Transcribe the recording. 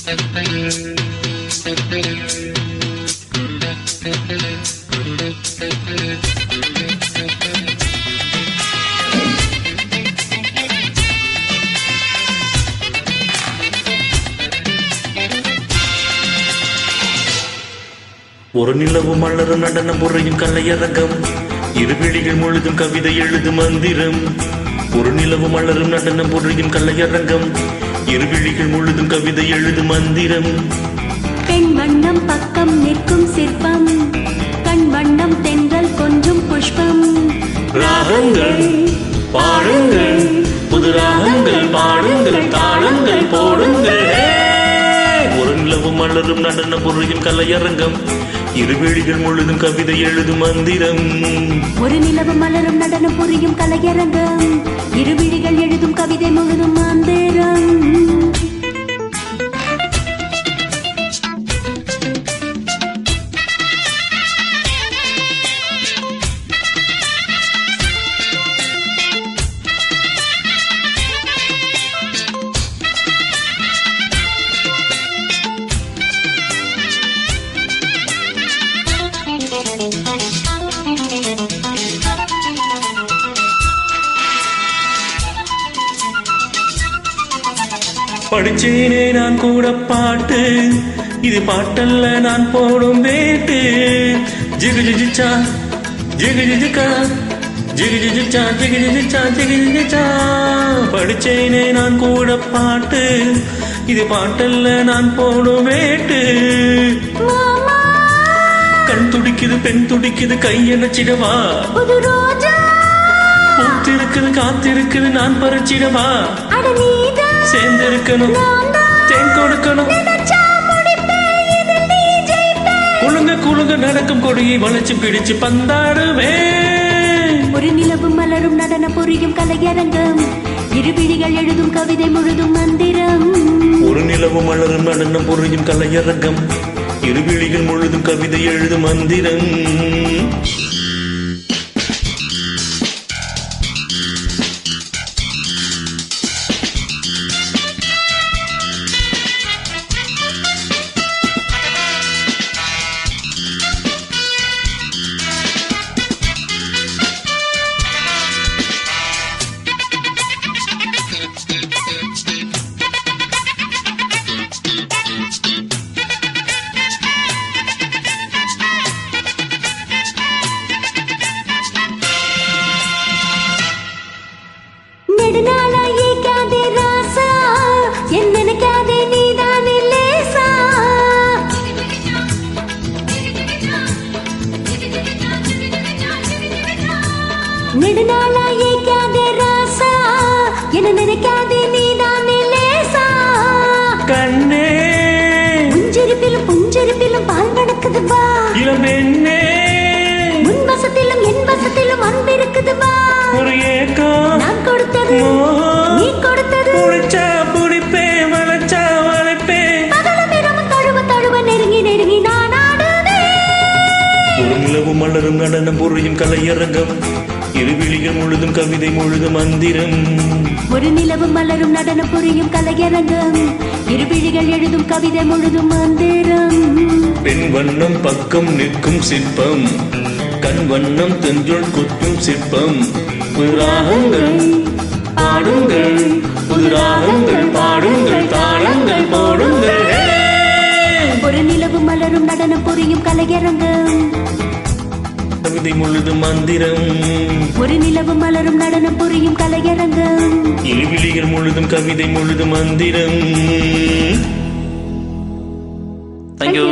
ஒரு நிலவு மலர் நடனம் புறையும் கலையரங்கம், இருவிழிகள் முழுதும் கவிதை எழுது மந்திரம். ஒரு நிலவு மலரும் நடனம் புறையும் கலையரங்கம், இருவிழிகள் முழுதும் கவிதை எழுது மந்திரம். பெண் வண்ணம் பக்கம் நிற்கும் சிற்பம், கண் வண்ணம் தென்றல் கொஞ்சம் புஷ்பம். ராகங்கள் பாடுங்கள், புது ராகங்கள் பாடுங்கள், தாளங்கள் போடுங்கள். ஒரு நிலவு மலரும் நடனம் புறையும் கலையரங்கம், இருவிழிகள் முழுதும் கவிதை எழுது மந்திரம். ஒரு நிலவு மலரும் நடனம் புரியும் கலையரங்கம், இருவிழிகள் எழுதும் கவிதை முழுதும் மந்திரம். படிச்சேனே நான் கூட பாட்டு, இது பாட்டல்ல நான் போடும் வேட்டு. ஜிகு ஜிஜிச்சா ஜிகு ஜிஜிக்கா, ஜிகு ஜிஜிச்சா ஜிகு ஜிஜிச்சா ஜிகு ஜிஜிச்சா. படிச்சேனே நான் கூட பாட்டு, இது பாட்டல்ல நான் போடும் வேட்டு. கண் துடிக்குது பெண் துடிக்குது கையெனச்சிடவா, பூத்திருக்குது காத்திருக்குது நான் பறிச்சிடவா. சேர்ந்திருக்கணும் தேன் கொடுக்கணும், குழுங்க குழுங்க நடக்கும் கொடியை வளைச்சு பிடிச்சு பந்தாடுவேன். ஒரு நிலவும் மலரும் நடன புரியும் கலையரங்கம், இருவிழிகள் எழுதும் கவிதை முழுதும் மந்திரம். ஒரு நிலவும் மலரும் நடனம் புரியும் கலையரங்கம், இருவிழிகள் முழுதும் கவிதை எழுதும் மந்திரம். நெடுநாளா ஏக்காதே ராசா, என்ன நினைக்காதே நீதான் லேசா. கண்ணே புஞ்சரிப்பிலும் புஞ்சரிப்பிலும் பால் நடக்குது வா. இளம்பெண்ணே முன் வசத்திலும் என் வசத்திலும் அன்பு இருக்குது வா. ஒரு ஏக்கம் நான் கொடுத்தது நீ கொடுத்தது, புடிச்சா புடிப்பே வளைச்சா வளைப்பே. பகலும் இரவும் தழுவ தழுவ நெருங்கி நெருங்கி நான் ஆடுவேன். ஒரு நிலவு மலரும் நடனம் புரியும் கலையரங்கம், இருவிழிகள் முழுதும் கவிதை முழுதும் மந்திரம். ஒரு நிலவு மலரும் நடனம் புரியும் கலையரங்கம், இருவிழிகள் எழுதும் கவிதை முழுதும் மந்திரம். பெண் வண்ணம் பக்கம் நிற்கும் சிற்பம், கண் வண்ணம் தென்றல் கொத்தும் சிற்பம். புது ராகங்கள் பாடுங்கள், புது ராகங்கள் பாடுங்கள், தாளங்கள் போடுங்கள். ஒரு நிலவு மலரும் நடனம் புரியும் கலையரங்கம், கவிதை முழுதும் மந்திரம். ஒரு நிலவு மலரும் நடனம் புரியும் கலையரங்கம், இருவிழிகள் முழுதும் கவிதை முழுதும் மந்திரம். Thank you.